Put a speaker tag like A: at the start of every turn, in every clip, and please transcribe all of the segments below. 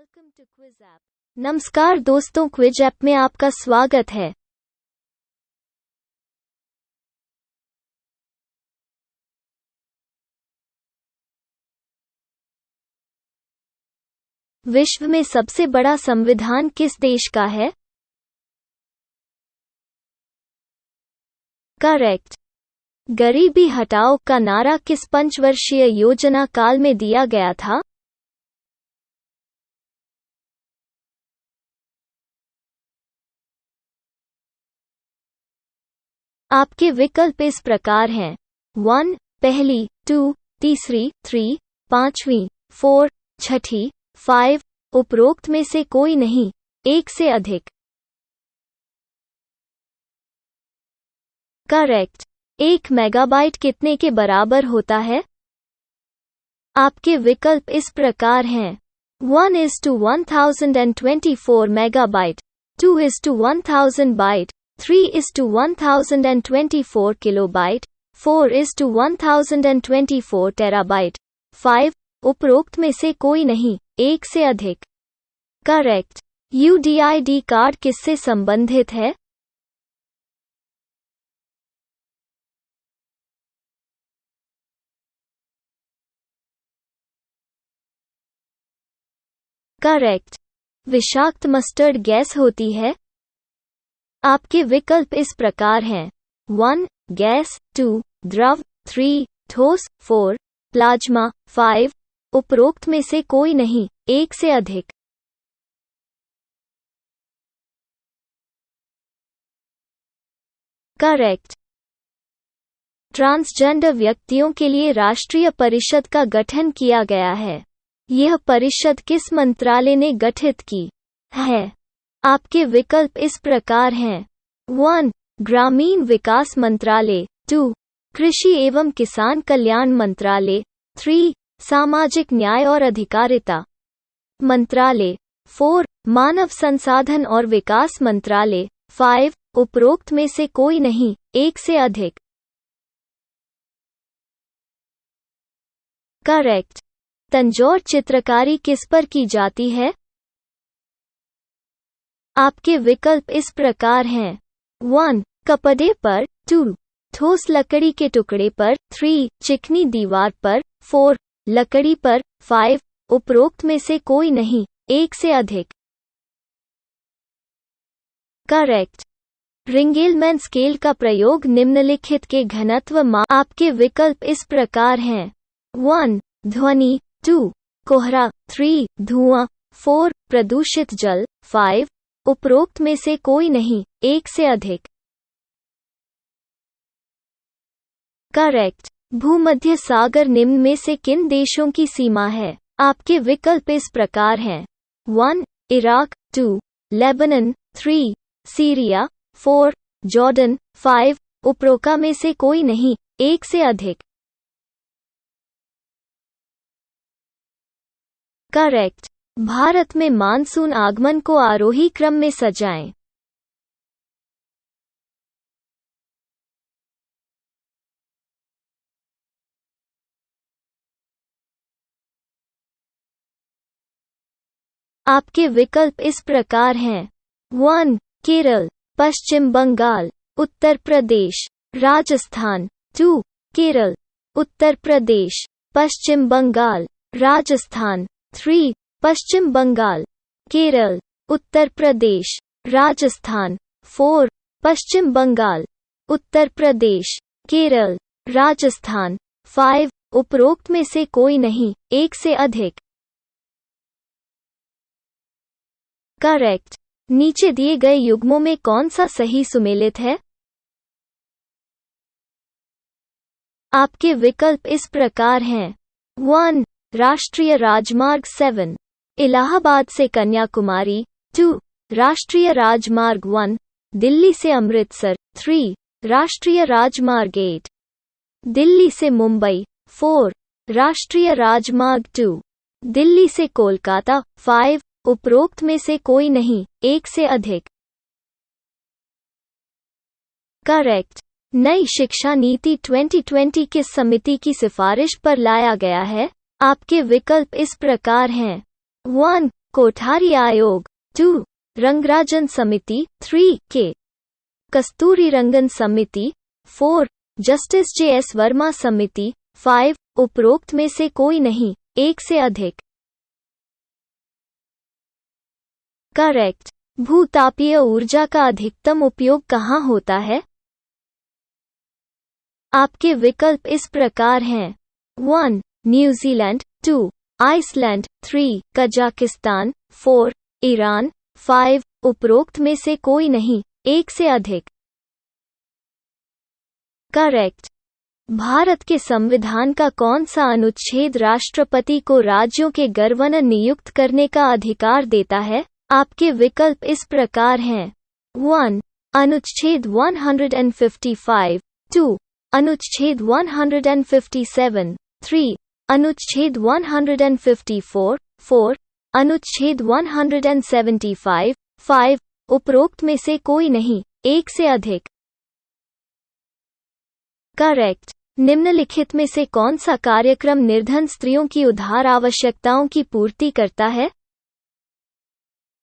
A: Welcome to quiz app. नमस्कार दोस्तों, quiz app में आपका स्वागत है। विश्व में सबसे बड़ा संविधान किस देश का है? करेक्ट। गरीबी हटाओ का नारा किस पंचवर्षीय योजना काल में दिया गया था? आपके विकल्प इस प्रकार हैं: 1 पहली, 2 तीसरी, 3 पांचवी, 4 छठी, 5 उपरोक्त में से कोई नहीं, एक से अधिक। करेक्ट। 1 मेगाबाइट कितने के बराबर होता है? आपके विकल्प इस प्रकार हैं: 1:1024 मेगाबाइट, 2:1000 बाइट, 3:1024 किलोबाइट, 4:1024 टेराबाइट, 5 उपरोक्त में से कोई नहीं, एक से अधिक। करेक्ट। UDID कार्ड किससे संबंधित है? करेक्ट। विषाक्त मस्टर्ड गैस होती है। आपके विकल्प इस प्रकार हैं: 1 गैस, 2 द्रव, 3 ठोस, 4 प्लाज्मा, 5 उपरोक्त में से कोई नहीं, एक से अधिक। करेक्ट। ट्रांसजेंडर व्यक्तियों के लिए राष्ट्रीय परिषद का गठन किया गया है। यह परिषद किस मंत्रालय ने गठित की है? आपके विकल्प इस प्रकार हैं: 1 ग्रामीण विकास मंत्रालय, 2 कृषि एवं किसान कल्याण मंत्रालय, 3 सामाजिक न्याय और अधिकारिता मंत्रालय, 4 मानव संसाधन और विकास मंत्रालय, 5 उपरोक्त में से कोई नहीं, एक से अधिक। करेक्ट। तंजौर चित्रकारी किस पर की जाती है? आपके विकल्प इस प्रकार हैं: 1 कपड़े पर, 2 ठोस लकड़ी के टुकड़े पर, 3 चिकनी दीवार पर, 4 लकड़ी पर, 5 उपरोक्त में से कोई नहीं, एक से अधिक। करेक्ट। रिंगेलमैन स्केल का प्रयोग निम्नलिखित के घनत्व आपके विकल्प इस प्रकार हैं: 1 ध्वनि, 2 कोहरा, 3 धुआं, 4 प्रदूषित जल, 5 उपरोक्त में से कोई नहीं, एक से अधिक। करेक्ट। भूमध्य सागर निम्न में से किन देशों की सीमा है? आपके विकल्प इस प्रकार हैं: 1 इराक, 2 लेबनान, 3 सीरिया, 4 जॉर्डन, 5 उपरोक्त में से कोई नहीं, एक से अधिक। करेक्ट। भारत में मानसून आगमन को आरोही क्रम में सजाएं। आपके विकल्प इस प्रकार हैं: 1 केरल, पश्चिम बंगाल, उत्तर प्रदेश, राजस्थान, 2 केरल, उत्तर प्रदेश, पश्चिम बंगाल, राजस्थान, 3 पश्चिम बंगाल, केरल, उत्तर प्रदेश, राजस्थान, 4 पश्चिम बंगाल, उत्तर प्रदेश, केरल, राजस्थान, 5 उपरोक्त में से कोई नहीं, एक से अधिक। करेक्ट। नीचे दिए गए युग्मों में कौन सा सही सुमेलित है? आपके विकल्प इस प्रकार हैं: 1 राष्ट्रीय राजमार्ग 7 इलाहाबाद से कन्याकुमारी, 2 राष्ट्रीय राजमार्ग 1 दिल्ली से अमृतसर, 3 राष्ट्रीय राजमार्ग 8 दिल्ली से मुंबई, 4 राष्ट्रीय राजमार्ग 2 दिल्ली से कोलकाता, 5 उपरोक्त में से कोई नहीं, एक से अधिक। करेक्ट। नई शिक्षा नीति 2020 किस समिति की सिफारिश पर लाया गया है? आपके विकल्प इस प्रकार हैं: 1 कोठारी आयोग। 2. रंगराजन समिति। 3. के. कस्तूरी रंगन समिति। 4. जस्टिस JS वर्मा समिति। 5. उपरोक्त में से कोई नहीं, एक से अधिक। करेक्ट। भूतापीय ऊर्जा का अधिकतम उपयोग कहाँ होता है? आपके विकल्प इस प्रकार हैं। 1. न्यूजीलैंड। 2. आइसलैंड। 3. कजाकिस्तान। 4. ईरान। 5. उपरोक्त में से कोई नहीं, एक से अधिक। करेक्ट। भारत के संविधान का कौन सा अनुच्छेद राष्ट्रपति को राज्यों के गवर्नर नियुक्त करने का अधिकार देता है? आपके विकल्प इस प्रकार हैं। 1. अनुच्छेद 155। 2. अनुच्छेद 157। 3. अनुच्छेद 154। 4. अनुच्छेद 175। 5. उपरोक्त में से कोई नहीं, एक से अधिक। करेक्ट। निम्नलिखित में से कौन सा कार्यक्रम निर्धन स्त्रियों की उधार आवश्यकताओं की पूर्ति करता है?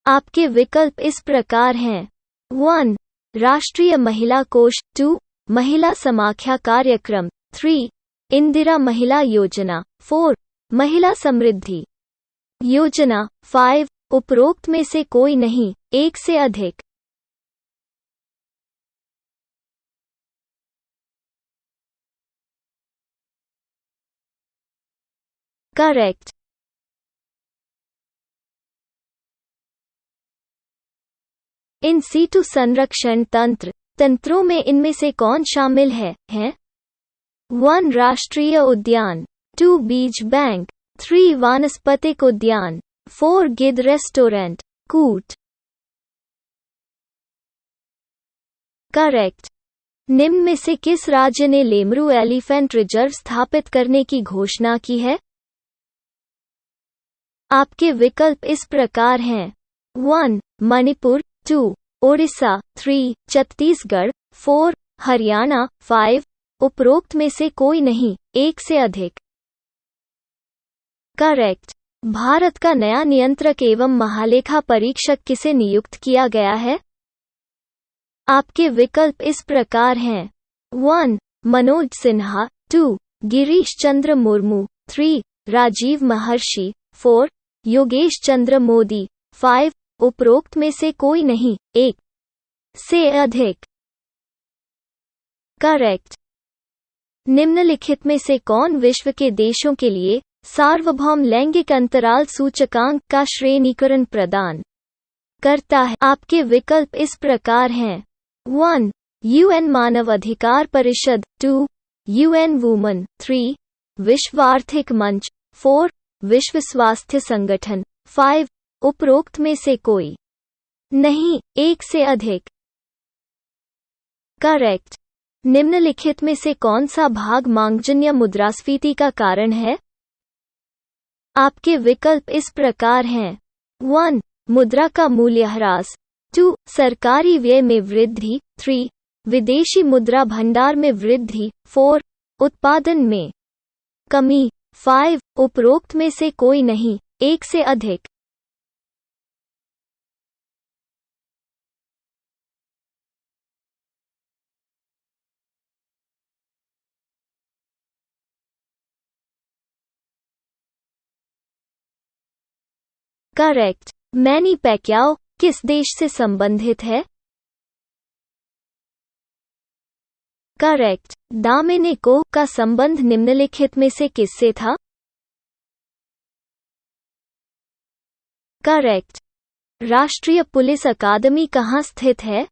A: आपके विकल्प इस प्रकार हैं। 1. राष्ट्रीय महिला कोष। 2. महिला समाख्या कार्यक्रम। 3. इंदिरा महिला योजना। 4. महिला समृद्धि योजना। 5. उपरोक्त में से कोई नहीं, एक से अधिक। करेक्ट। इन सीटू संरक्षण तंत्रों में इनमें से कौन शामिल है? 1. राष्ट्रीय उद्यान। 2. बीज बैंक। 3. वानस्पतिक उद्यान। 4. गिद्ध रेस्टोरेंट कूट। करेक्ट। निम्न में से किस राज्य ने लेमरू एलिफेंट रिजर्व स्थापित करने की घोषणा की है? आपके विकल्प इस प्रकार हैं। 1. मणिपुर। 2. ओडिशा। 3. छत्तीसगढ़। 4. हरियाणा। 5. उपरोक्त में से कोई नहीं, एक से अधिक। करेक्ट। भारत का नया नियंत्रक एवं महालेखा परीक्षक किसे नियुक्त किया गया है? आपके विकल्प इस प्रकार हैं। 1. मनोज सिन्हा। 2. गिरीश चंद्र मुर्मू। 3. राजीव महर्षि। 4. योगेश चंद्र मोदी। 5. उपरोक्त में से कोई नहीं, एक से अधिक। करेक्ट। निम्नलिखित में से कौन विश्व के देशों के लिए सार्वभौम लैंगिक अंतराल सूचकांक का श्रेणीकरण प्रदान करता है? आपके विकल्प इस प्रकार हैं। 1. UN मानव अधिकार परिषद। 2. UN woman. 3. विश्व आर्थिक मंच। 4. विश्व स्वास्थ्य संगठन। 5. उपरोक्त में से कोई नहीं, एक से अधिक। करेक्ट। निम्नलिखित में से कौन सा भाग मांगजन्य मुद्रास्फीति का कारण है? आपके विकल्प इस प्रकार हैं। 1. मुद्रा का मूल्यह्रास। 2. सरकारी व्यय में वृद्धि। 3. विदेशी मुद्रा भंडार में वृद्धि। 4. उत्पादन में कमी। 5. उपरोक्त में से कोई नहीं, एक से अधिक। करेक्ट। मैनी पैक्याओ किस देश से संबंधित है? करेक्ट। डोमिनिको का संबंध निम्नलिखित में से किससे था? करेक्ट। राष्ट्रीय पुलिस अकादमी कहाँ स्थित है?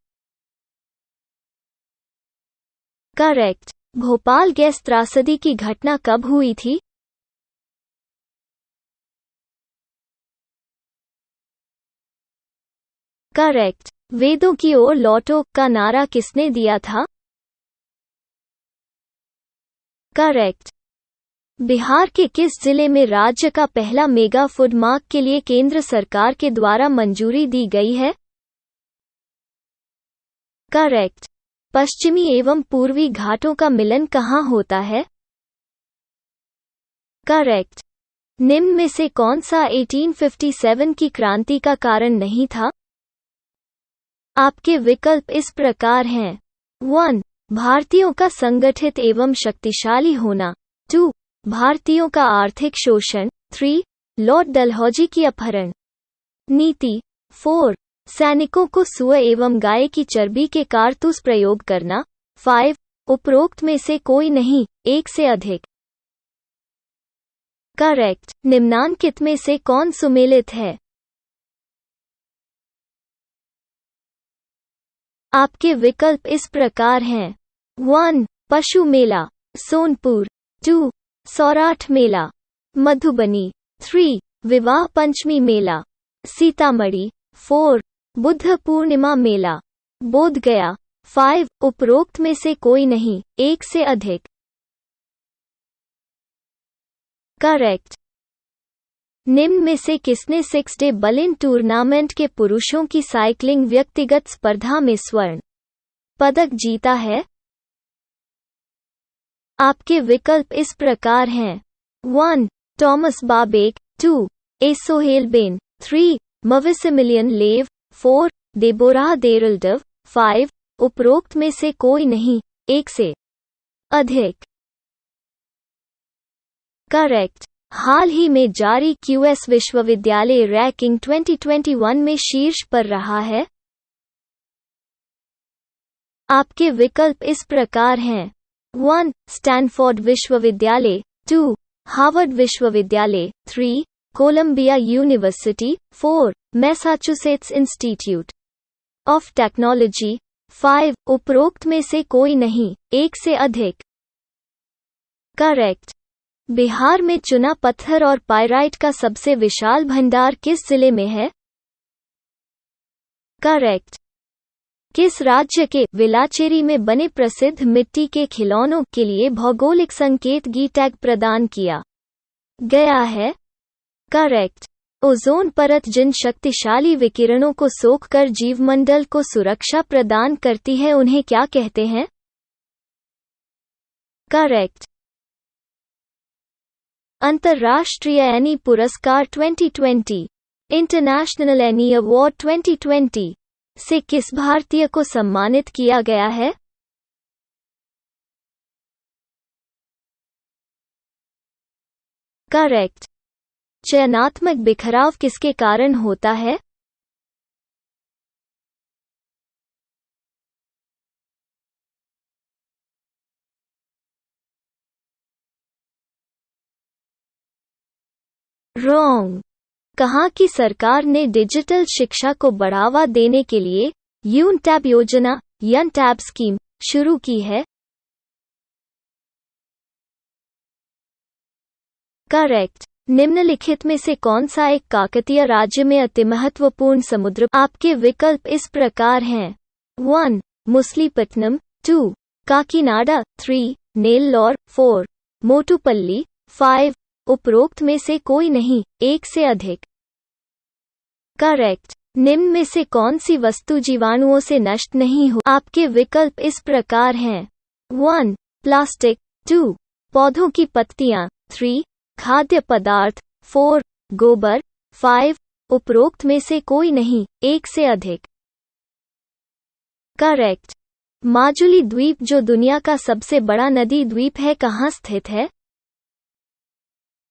A: करेक्ट। भोपाल गैस त्रासदी की घटना कब हुई थी? करेक्ट। वेदों की ओर लौटो का नारा किसने दिया था? करेक्ट। बिहार के किस जिले में राज्य का पहला मेगा फूड मार्ट के लिए केंद्र सरकार के द्वारा मंजूरी दी गई है? करेक्ट। पश्चिमी एवं पूर्वी घाटों का मिलन कहाँ होता है? करेक्ट। निम्न में से कौन सा 1857 की क्रांति का कारण नहीं था? आपके विकल्प इस प्रकार हैं। 1. भारतीयों का संगठित एवं शक्तिशाली होना। 2. भारतीयों का आर्थिक शोषण। 3. लॉर्ड डलहौजी की अपहरण नीति। 4. सैनिकों को सुअर एवं गाय की चर्बी के कारतूस प्रयोग करना। 5. उपरोक्त में से कोई नहीं, एक से अधिक। करेक्ट। निम्नांकित में से कौन सुमेलित है? आपके विकल्प इस प्रकार हैं। 1. पशु मेला सोनपुर। 2. सौराठ मेला मधुबनी। 3. विवाह पंचमी मेला सीतामढ़ी। 4. बुद्ध पूर्णिमा मेला बोध गया। 5. उपरोक्त में से कोई नहीं, एक से अधिक। करेक्ट। निम्न में से किसने 6 डे बर्लिन टूर्नामेंट के पुरुषों की साइकिलिंग व्यक्तिगत स्पर्धा में स्वर्ण पदक जीता है? आपके विकल्प इस प्रकार हैं। 1. टॉमस बाबेक। 2. ए सोहेल बेन। 3. मविसिमिलियन लेव। 4. देबोरा डेरल्डव। 5. उपरोक्त में से कोई नहीं, एक से अधिक। करेक्ट। हाल ही में जारी क्यूएस विश्वविद्यालय रैंकिंग 2021 में शीर्ष पर रहा है? आपके विकल्प इस प्रकार हैं। 1. स्टैनफोर्ड विश्वविद्यालय। 2. हार्वर्ड विश्वविद्यालय। 3. Columbia University. 4. Massachusetts Institute of Technology. 5. उपरोक्त में से कोई नहीं, एक से अधिक। करेक्ट। बिहार में चुना पत्थर और पाइराइट का सबसे विशाल भंडार किस जिले में है? करेक्ट। किस राज्य के वेलाचेरी में बने प्रसिद्ध मिट्टी के खिलौनों के लिए भौगोलिक संकेत गी टैग प्रदान किया गया है? करेक्ट। ओजोन परत जिन शक्तिशाली विकिरणों को सोखकर जीवमंडल को सुरक्षा प्रदान करती है उन्हें क्या कहते हैं? करेक्ट। अंतर्राष्ट्रीय एनी पुरस्कार 2020 इंटरनेशनल एनी अवार्ड 2020 से किस भारतीय को सम्मानित किया गया है? करेक्ट। चयनात्मक बिखराव किसके कारण होता है? रॉन्ग। कहाँ की सरकार ने डिजिटल शिक्षा को बढ़ावा देने के लिए यूनटैब योजना यनटैब स्कीम शुरू की है? करेक्ट। निम्नलिखित में से कौन सा एक काकतीय राज्य में अतिमहत्वपूर्ण समुद्र? आपके विकल्प इस प्रकार हैं। 1. मुसलीपट्टनम। 2. काकीनाडा। 3. नेल्लोर। 4. मोटुपल्ली। 5. उपरोक्त में से कोई नहीं, एक से अधिक। करेक्ट। निम्न में से कौन सी वस्तु जीवाणुओं से नष्ट नहीं हो? आपके विकल्प इस प्रकार हैं। 1. प्लास्टिक। 2. पौधों की पत्तियां। 3. खाद्य पदार्थ। 4. गोबर। 5. उपरोक्त में से कोई नहीं, एक से अधिक। करेक्ट। माजुली द्वीप जो दुनिया का सबसे बड़ा नदी द्वीप है कहाँ स्थित है?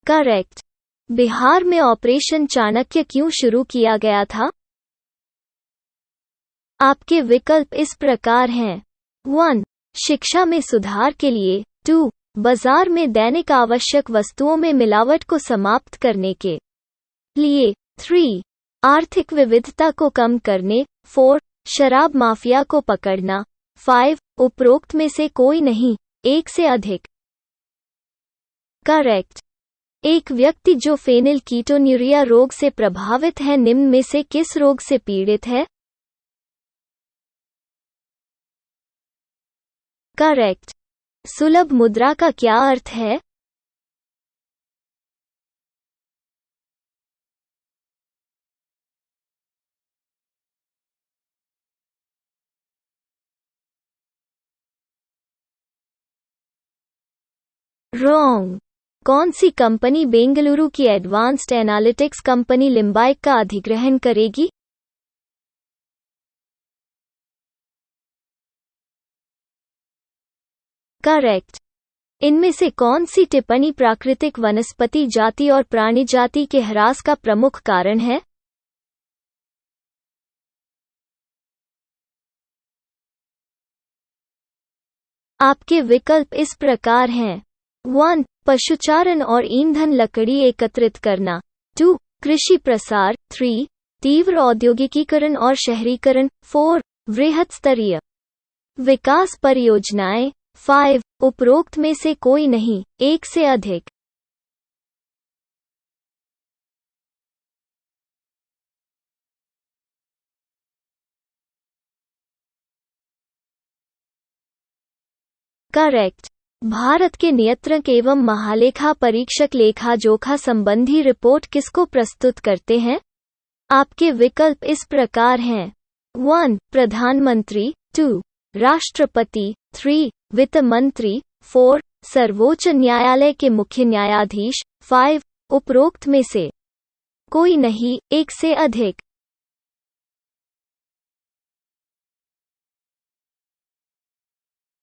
A: करेक्ट। बिहार में ऑपरेशन चाणक्य क्यों शुरू किया गया था? आपके विकल्प इस प्रकार हैं। 1. शिक्षा में सुधार के लिए। 2. बाजार में दैनिक आवश्यक वस्तुओं में मिलावट को समाप्त करने के लिए। 3. आर्थिक विविधता को कम करने। 4. शराब माफिया को पकड़ना। 5. उपरोक्त में से कोई नहीं, एक से अधिक। करेक्ट। एक व्यक्ति जो फेनिलकीटोन्यूरिया रोग से प्रभावित है निम्न में से किस रोग से पीड़ित है? करेक्ट। सुलभ मुद्रा का क्या अर्थ है? रॉन्ग। कौन सी कंपनी बेंगलुरु की एडवांस्ड एनालिटिक्स कंपनी लिम्बाइक का अधिग्रहण करेगी? करेक्ट। इनमें से कौन सी टिप्पणी प्राकृतिक वनस्पति जाति और प्राणी जाति के ह्रास का प्रमुख कारण है? आपके विकल्प इस प्रकार हैं। 1. पशुचारण और ईंधन लकड़ी एकत्रित करना। 2. कृषि प्रसार। 3. तीव्र औद्योगिकीकरण और शहरीकरण। 4. वृहत स्तरीय विकास परियोजनाएं। 5. उपरोक्त में से कोई नहीं, एक से अधिक। करेक्ट। भारत के नियंत्रक एवं महालेखा परीक्षक लेखा जोखा संबंधी रिपोर्ट किसको प्रस्तुत करते हैं? आपके विकल्प इस प्रकार हैं। 1. प्रधानमंत्री। 2. राष्ट्रपति। 3. वित्त मंत्री। 4. सर्वोच्च न्यायालय के मुख्य न्यायाधीश। 5. उपरोक्त में से कोई नहीं, एक से अधिक।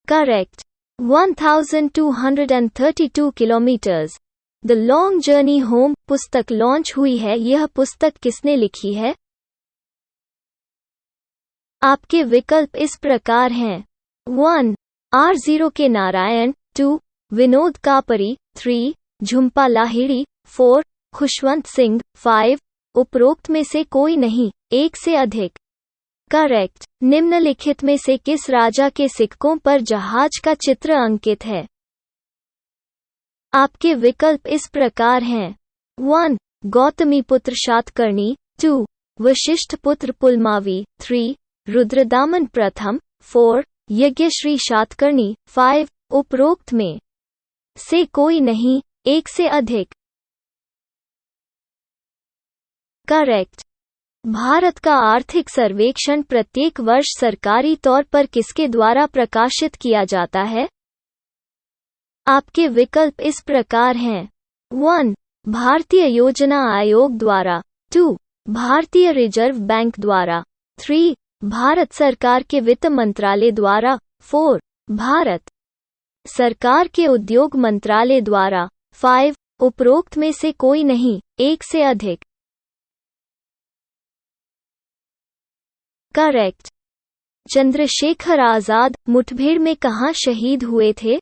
A: Correct. 1232 kilometres the long journey home पुस्तक लॉन्च हुई है। यह पुस्तक किसने लिखी है? आपके विकल्प इस प्रकार हैं। 1. R0 के नारायण। 2. विनोद कापरी। 3. झुम्पा लाहिड़ी। 4. खुशवंत सिंह। 5. उपरोक्त में से कोई नहीं, एक से अधिक। करेक्ट। निम्नलिखित में से किस राजा के सिक्कों पर जहाज का चित्र अंकित है? आपके विकल्प इस प्रकार हैं। 1. गौतमीपुत्र शातकर्णी। 2. वशिष्ठपुत्र पुलमावी। 3. रुद्रदामन प्रथम। 4. यज्ञश्री शातकर्णी। 5. उपरोक्त में से कोई नहीं, एक से अधिक। करेक्ट। भारत का आर्थिक सर्वेक्षण प्रत्येक वर्ष सरकारी तौर पर किसके द्वारा प्रकाशित किया जाता है? आपके विकल्प इस प्रकार हैं। 1. भारतीय योजना आयोग द्वारा। 2. भारतीय रिजर्व बैंक द्वारा। 3. भारत सरकार के वित्त मंत्रालय द्वारा। 4. भारत सरकार के उद्योग मंत्रालय द्वारा। 5. उपरोक्त में से कोई नहीं, एक से अधिक। करेक्ट। चंद्रशेखर आजाद मुठभेड़ में कहाँ शहीद हुए थे?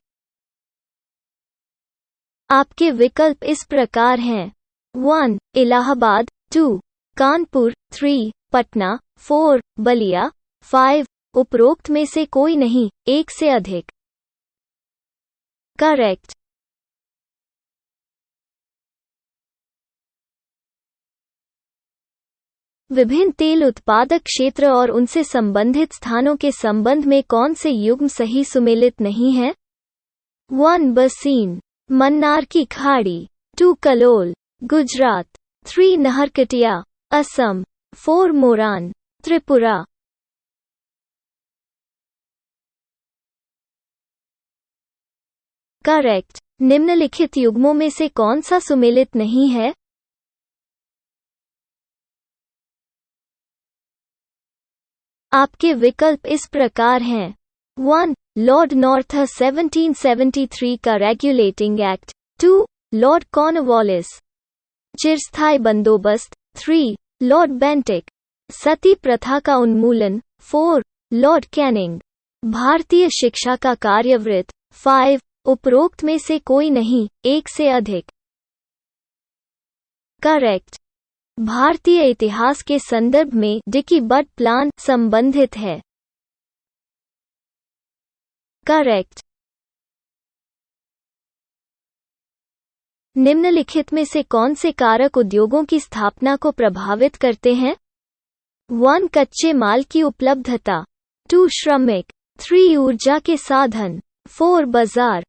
A: आपके विकल्प इस प्रकार हैं। 1. इलाहाबाद। 2. कानपुर। 3. पटना। 4. बलिया। 5. उपरोक्त में से कोई नहीं, एक से अधिक। करेक्ट। विभिन्न तेल उत्पादक क्षेत्र और उनसे संबंधित स्थानों के संबंध में कौन से युग्म सही सुमेलित नहीं है? 1. बसीन मन्नार की खाड़ी। 2. कलोल गुजरात। 3. नहरकटिया असम। 4. मोरान त्रिपुरा। करेक्ट। निम्नलिखित युग्मों में से कौन सा सुमेलित नहीं है? आपके विकल्प इस प्रकार हैं। 1. लॉर्ड नॉर्थर 1773 का रेगुलेटिंग एक्ट। 2. लॉर्ड कॉर्नवालिस चिरस्थायी बंदोबस्त। 3. लॉर्ड बेंटिक सती प्रथा का उन्मूलन। 4. लॉर्ड कैनिंग भारतीय शिक्षा का कार्यवृत्त। 5. उपरोक्त में से कोई नहीं, एक से अधिक। करेक्ट। भारतीय इतिहास के संदर्भ में डिकी बट प्लान संबंधित है। करेक्ट। निम्नलिखित में से कौन से कारक उद्योगों की स्थापना को प्रभावित करते हैं? 1. कच्चे माल की उपलब्धता। 2. श्रमिक। 3. ऊर्जा के साधन। 4. बाजार।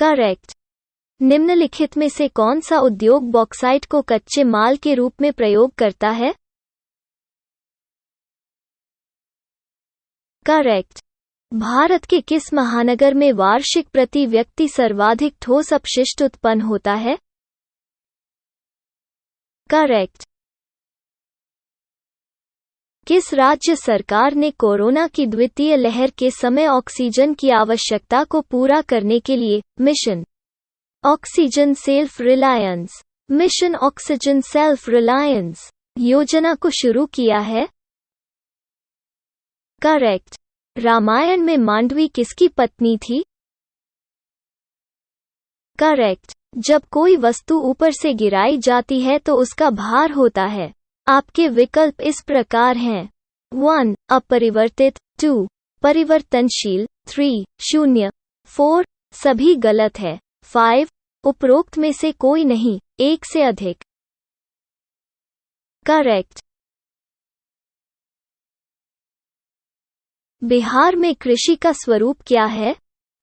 A: करेक्ट। निम्नलिखित में से कौन सा उद्योग बॉक्साइट को कच्चे माल के रूप में प्रयोग करता है? करेक्ट। भारत के किस महानगर में वार्षिक प्रति व्यक्ति सर्वाधिक ठोस अपशिष्ट उत्पन्न होता है? करेक्ट। किस राज्य सरकार ने कोरोना की द्वितीय लहर के समय ऑक्सीजन की आवश्यकता को पूरा करने के लिए मिशन ऑक्सीजन सेल्फ रिलायंस योजना को शुरू किया है? करेक्ट। रामायण में मांडवी किसकी पत्नी थी? करेक्ट। जब कोई वस्तु ऊपर से गिराई जाती है तो उसका भार होता है। आपके विकल्प इस प्रकार हैं: 1 अपरिवर्तित, 2 परिवर्तनशील, 3 शून्य, 4 सभी गलत है, 5 उपरोक्त में से कोई नहीं, एक से अधिक। करेक्ट। बिहार में कृषि का स्वरूप क्या है?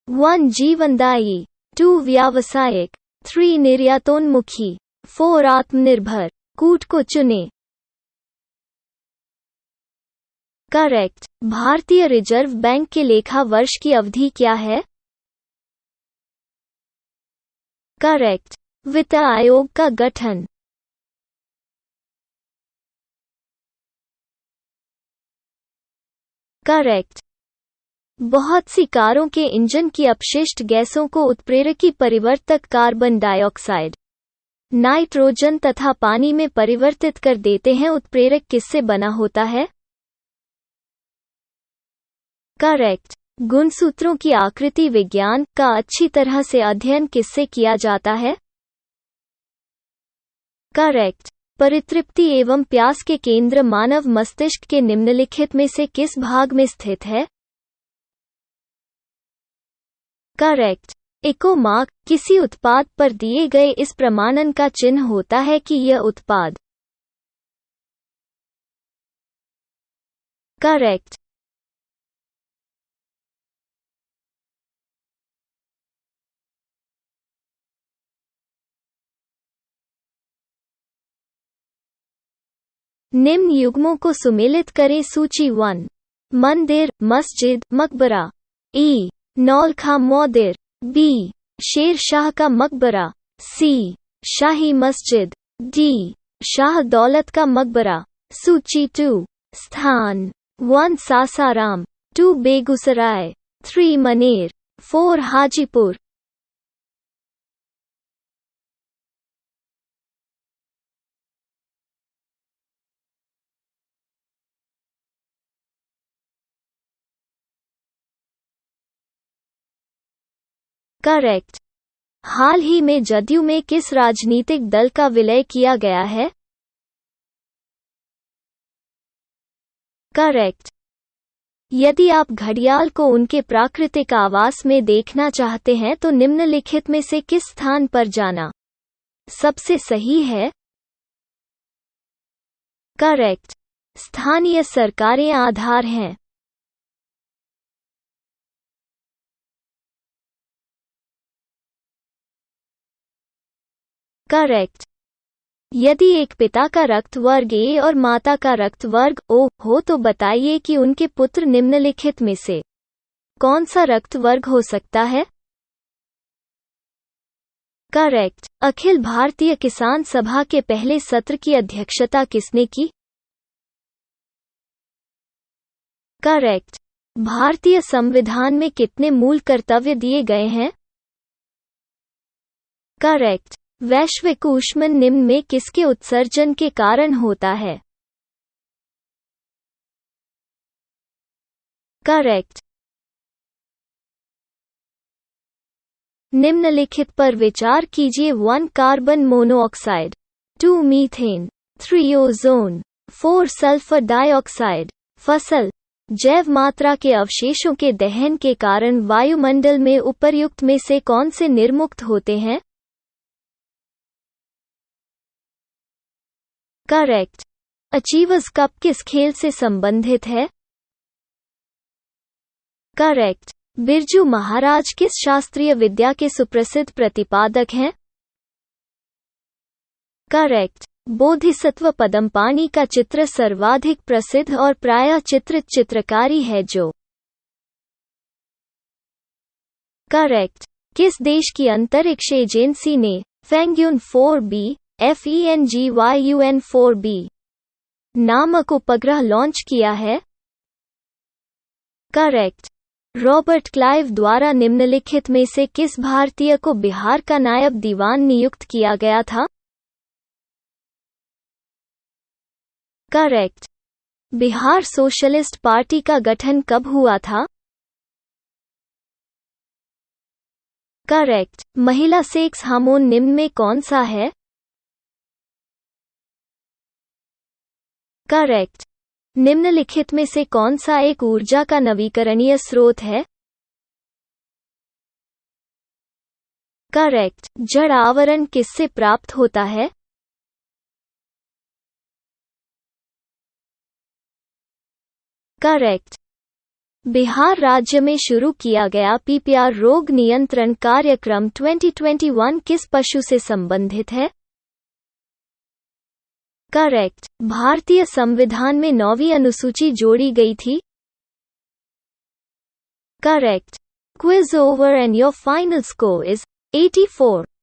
A: 1 जीवनदायी, 2 व्यावसायिक, 3 निर्यातोन्मुखी, 4 आत्मनिर्भर। कूट को चुने। करेक्ट। भारतीय रिजर्व बैंक के लेखा वर्ष की अवधि क्या है? करेक्ट। वित्त आयोग का गठन। करेक्ट। बहुत सी कारों के इंजन की अपशिष्ट गैसों को उत्प्रेरकी परिवर्तक कार्बन डाइऑक्साइड, नाइट्रोजन तथा पानी में परिवर्तित कर देते हैं। उत्प्रेरक किससे बना होता है? करेक्ट। गुणसूत्रों की आकृति विज्ञान का अच्छी तरह से अध्ययन किससे किया जाता है? करेक्ट। परितृप्ति एवं प्यास के केंद्र मानव मस्तिष्क के निम्नलिखित में से किस भाग में स्थित है? करेक्ट। इको मार्क किसी उत्पाद पर दिए गए इस प्रमाणन का चिन्ह होता है कि यह उत्पाद। करेक्ट। निम्न युग्मों को सुमेलित करें। सूची 1 मंदिर, मस्जिद, मकबरा। ई नौलखा मोदिर। बी शेर शाह का मकबरा। सी शाही मस्जिद। डी शाह दौलत का मकबरा। सूची 2 स्थान 1 सासाराम, 2 बेगूसराय, 3 मनेर, 4 हाजीपुर। करेक्ट। हाल ही में जदयू में किस राजनीतिक दल का विलय किया गया है? करेक्ट। यदि आप घड़ियाल को उनके प्राकृतिक आवास में देखना चाहते हैं तो निम्नलिखित में से किस स्थान पर जाना सबसे सही है? करेक्ट। स्थानीय सरकारें आधार हैं। करेक्ट। यदि एक पिता का रक्त वर्ग ए और माता का रक्त वर्ग ओ हो तो बताइए कि उनके पुत्र निम्नलिखित में से कौन सा रक्त वर्ग हो सकता है? करेक्ट। अखिल भारतीय किसान सभा के पहले सत्र की अध्यक्षता किसने की? करेक्ट। भारतीय संविधान में कितने मूल कर्तव्य दिए गए हैं? करेक्ट। वैश्विक ऊष्मन निम्न में किसके उत्सर्जन के कारण होता है? करेक्ट। निम्नलिखित पर विचार कीजिए। 1 carbon monoxide, 2 methane, 3 ozone, 4 sulphur dioxide. फसल जैव मात्रा के अवशेषों के दहन के कारण वायुमंडल में उपर्युक्त में से कौन से निर्मुक्त होते हैं? करेक्ट। अचीवर्स कप किस खेल से संबंधित है? करेक्ट। बिरजू महाराज किस शास्त्रीय विद्या के सुप्रसिद्ध प्रतिपादक हैं? करेक्ट। बोधिसत्व पद्मपाणि का चित्र सर्वाधिक प्रसिद्ध और प्रायः चित्रित चित्रकारी है जो। करेक्ट। किस देश की अंतरिक्ष एजेंसी ने फेंगयुन 4B FENGYUN 4B नामक उपग्रह लॉन्च किया है? करेक्ट। रॉबर्ट क्लाइव द्वारा निम्नलिखित में से किस भारतीय को बिहार का नायब दीवान नियुक्त किया गया था? करेक्ट। बिहार सोशलिस्ट पार्टी का गठन कब हुआ था? करेक्ट। महिला सेक्स हार्मोन निम्न में कौन सा है? करेक्ट। निम्नलिखित में से कौन सा एक ऊर्जा का नवीकरणीय स्रोत है? करेक्ट। जड़ आवरण किससे प्राप्त होता है? करेक्ट। बिहार राज्य में शुरू किया गया PPR रोग नियंत्रण कार्यक्रम 2021 किस पशु से संबंधित है? करेक्ट। भारतीय संविधान में 9वीं अनुसूची जोड़ी गई थी? Correct. Quiz over and your final score is 84.